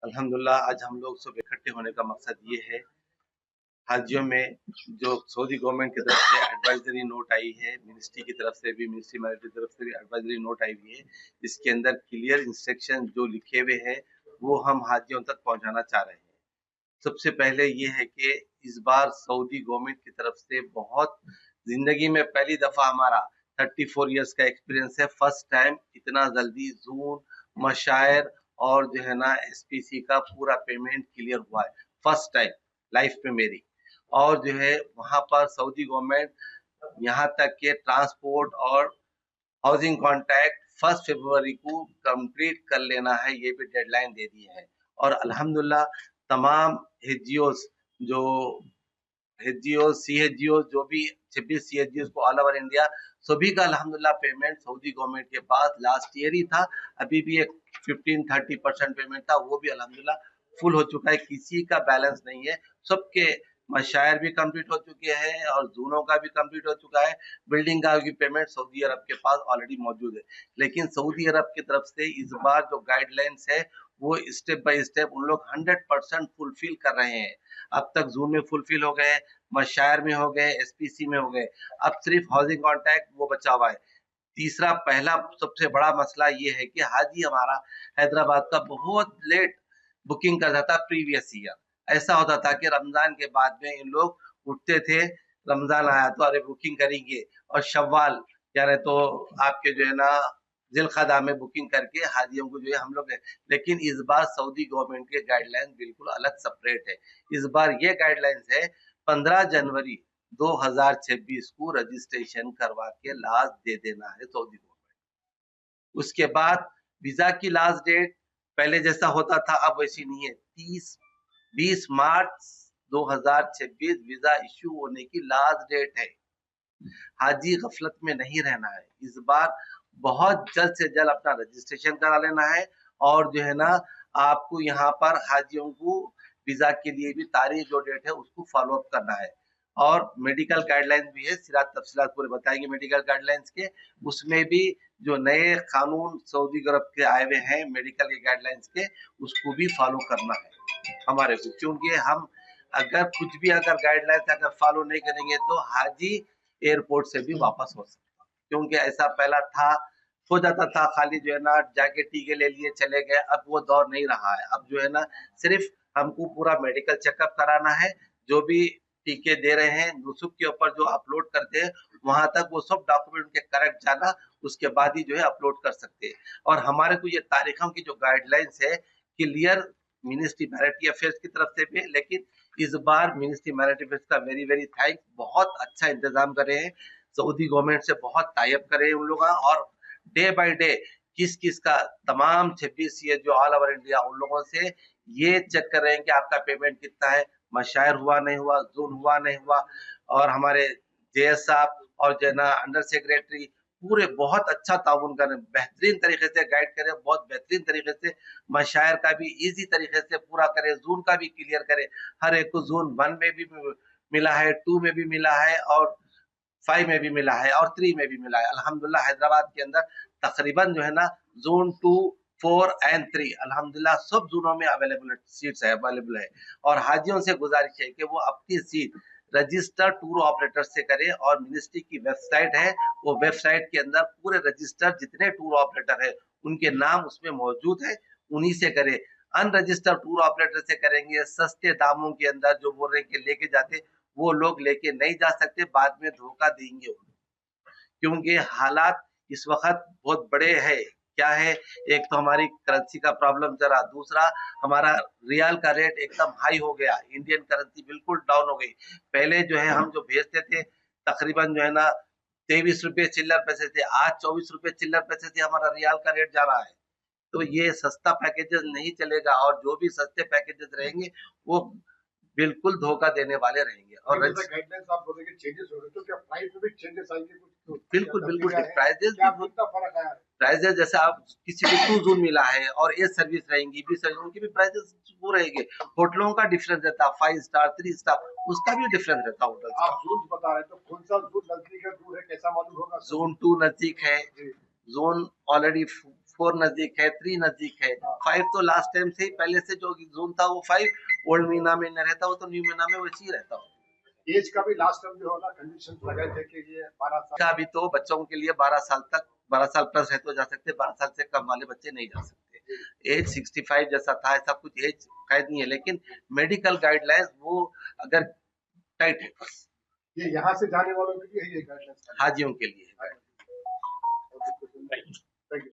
अल्हम्दुलिल्लाह आज हम लोग सब इकट्ठे होने का मकसद ये है, हाजियों में जो सऊदी गवर्नमेंट की तरफ से एडवाइजरी नोट आई है, मिनिस्ट्री की तरफ से भी, मिनिस्ट्री मैनेजर की तरफ से भी एडवाइजरी नोट आई हुई है। इसके अंदर क्लियर इंस्ट्रक्शन जो लिखे हुए हैं, वो हम हाजियों तक पहुंचाना चाह रहे हैं। सबसे पहले ये है कि इस बार सऊदी गवर्नमेंट की तरफ से बहुत जिंदगी में पहली दफा हमारा 34 इयर्स का एक्सपीरियंस है, फर्स्ट टाइम इतना जल्दी जून, मशायर और जो है ना एसपीसी का पूरा पेमेंट क्लियर हुआ है, फर्स्ट टाइम लाइफ में मेरी। और जो है वहां पर सऊदी गवर्नमेंट यहाँ तक के ट्रांसपोर्ट और हाउसिंग कॉन्ट्रैक्ट 1 फरवरी को कंप्लीट कर लेना है, ये भी डेडलाइन दे दी है। और अल्हम्दुलिल्लाह तमाम एचजीओस जो एचजीओ सीएचजीओ जो भी 26 सीएचजीओ को ऑल ओवर इंडिया सभी का अल्हम्दुलिल्लाह पेमेंट सऊदी गवर्नमेंट के पास लास्ट ईयर ही था। अभी भी एक 15-30% पेमेंट था, वो भी अल्हम्दुलिल्लाह फुल हो चुका है, किसी का बैलेंस नहीं है। सबके मशायर भी कंप्लीट हो चुके हैं और जूनों का भी कंप्लीट हो चुका है। बिल्डिंग का भी पेमेंट सऊदी अरब के पास ऑलरेडी मौजूद है। लेकिन सऊदी अरब की तरफ से इस बार जो गाइडलाइंस है वो स्टेप बाय स्टेप उन लोग 100% फुलफिल कर रहे हैं। अब तक जून में फुलफिल हो गए, मशायर में हो गए, एसपीसी में हो गए, अब सिर्फ हाउसिंग कॉन्ट्रैक्ट वो बचा हुआ है। तीसरा पहला सबसे बड़ा मसला ये है कि हाजी हमारा हैदराबाद का बहुत लेट बुकिंग करता था प्रीवियस ईयर। ऐसा होता था कि रमजान के बाद में इन लोग उठते थे, रमजान आया तो अरे बुकिंग करेंगे, और शव्वाल यानी तो आपके जो है ना जिलकदा में बुकिंग करके हाजियों को जो है हम लोग। लेकिन इस बार सऊदी गवर्नमेंट के गाइडलाइन बिल्कुल अलग सेपरेट है। इस बार ये गाइडलाइंस है 15 जनवरी 2026 को रजिस्ट्रेशन करवा के लास्ट दे देना है सऊदी गवर्नमेंट। उसके बाद वीजा की लास्ट डेट पहले जैसा होता था अब वैसी नहीं है, 20 मार्च 2026 वीजा इश्यू होने की लास्ट डेट है। हाजी गफलत में नहीं रहना है, इस बार बहुत जल्द से जल्द अपना रजिस्ट्रेशन करा लेना है। और जो है ना आपको यहाँ पर हाजियों को वीजा के लिए भी तारीख जो डेट है उसको फॉलो अप करना है। और मेडिकल गाइडलाइंस भी है, सिरात तफसीलात पूरे बताएंगे मेडिकल गाइडलाइंस के। उसमें भी जो नए कानून सऊदी अरब के आए हुए हैं मेडिकल के गाइडलाइंस के, उसको भी फॉलो करना है हमारे को, क्योंकि हम अगर कुछ भी अगर गाइडलाइंस अगर फॉलो नहीं करेंगे तो हाजी एयरपोर्ट से भी वापस हो सकता, क्योंकि ऐसा पहला था, हो जाता था खाली जो है ना जाके टीके ले लिए चले गए। अब वो दौर नहीं रहा है, अब जो है ना सिर्फ हमको पूरा मेडिकल चेकअप कराना है। जो भी टीके दे रहे हैं नुसुक के ऊपर जो अपलोड करते हैं वहां तक वो सब डॉक्यूमेंट के करेक्ट जाना, उसके बाद ही जो है अपलोड कर सकते हैं। और हमारे को ये तारीखों की जो गाइडलाइंस है क्लियर मिनिस्ट्री मैरिटरी अफेयर्स की तरफ से भी, लेकिन इस बार मिनिस्ट्री मैरिटरी अफेयर्स का वेरी वेरी थैंक्स, बहुत अच्छा इंतजाम करे हैं सऊदी गवर्नमेंट से, बहुत टाइप करे उन लोग। और डे बाय डे किस किस का तमाम 26 ये जो ऑल ओवर इंडिया उन लोगों से ये चेक कर रहे हैं कि आपका पेमेंट कितना है, मशायर हुआ नहीं हुआ, जून हुआ नहीं हुआ। और हमारे जेएस साहब और जो है ना अंडर सेक्रेटरी पूरे बहुत अच्छा ताउन कर रहे हैं, बेहतरीन तरीके से गाइड करें, बहुत बेहतरीन तरीके से मशायर का भी इजी तरीके से पूरा करें, जून का भी क्लियर करें। हर एक को जून 1 में भी मिला है, 2 में भी मिला है, और 5 में भी मिला है, और 3 में भी मिला है। अल्हम्दुलिल्लाह हैदराबाद के अंदर तकरीबन जो है ना जोन 2, 4 एंड 3 अल्हम्दुलिल्लाह सब जोनों में अवेलेबल सीट्स है, अवेलेबल है। और हाजियों से गुजारिश है कि वो अपनी सीट रजिस्टर्ड टूर ऑपरेटर से करें, और मिनिस्ट्री की वेबसाइट है, वो वेबसाइट के अंदर पूरे रजिस्टर्ड जितने टूर ऑपरेटर है उनके नाम उसमें मौजूद है, उन्हीं से करें। अनरजिस्टर्ड टूर ऑपरेटर से करेंगे सस्ते दामों के अंदर, जो बोल रहे हैं कि लेके जाते, वो लोग लेके नहीं जा सकते, बाद में धोखा देंगे, क्योंकि हालात इस वक्त बहुत बड़े हैं। क्या है, एक तो हमारी करेंसी का प्रॉब्लम जरा, दूसरा हमारा रियाल का रेट एकदम हाई हो गया, इंडियन करेंसी बिल्कुल डाउन हो गई। पहले जो है हम जो भेजते थे तकरीबन जो है ना 23 रुपये चिल्लर पैसे थे, आज 24 रुपये चिल्लर पैसे से हमारा रियाल का रेट जा रहा है। तो ये सस्ता पैकेजेस नहीं चलेगा, और जो भी सस्ते पैकेजेस रहेंगे वो बिल्कुल धोखा देने वाले रहेंगे। और गाइडलाइंस आप बोलेंगे चेंजेस हो रहे, तो क्या प्राइस में भी चेंजेस आएंगे कुछ? बिल्कुल बिल्कुल प्राइजेस क्या कितना फर्क आया है? प्राइजेस जैसे आप किसी को 2 जोन मिला है और ए सर्विस रहेंगी, बी सर्विस, उनके भी प्राइजेस वो रहेंगे। होटलों का डिफरेंस रहता है, 5 स्टार 3 स्टार उसका भी डिफरेंस रहता है होटल। आप जोन बता रहे हैं, तो कौन सा जोन नजदीक है, दूर है, कैसा मालूम होगा? जोन 2 नजदीक है, जोन ऑलरेडी 4 नजदीक है, 3 नजदीक है, 5 तो लास्ट टाइम से ही पहले से जो जोन था वो 5 ओल्ड मीना में न रहता हो तो न्यू मीना में वैसे ही रहता हो। एज का भी लास्ट टाइम जो है ना कंडीशन लगाए थे कि ये 12 साल अभी तो बच्चों के लिए 12 साल तक 12 साल प्लस है तो जा सकते, 12 साल से कम वाले बच्चे नहीं जा सकते। एज 65 जैसा था, ऐसा कुछ एज कैद नहीं है, लेकिन मेडिकल गाइडलाइंस वो अगर टाइट है बस। ये यहाँ से जाने वालों के लिए ये गाइडलाइंस हाजियों के लिए है।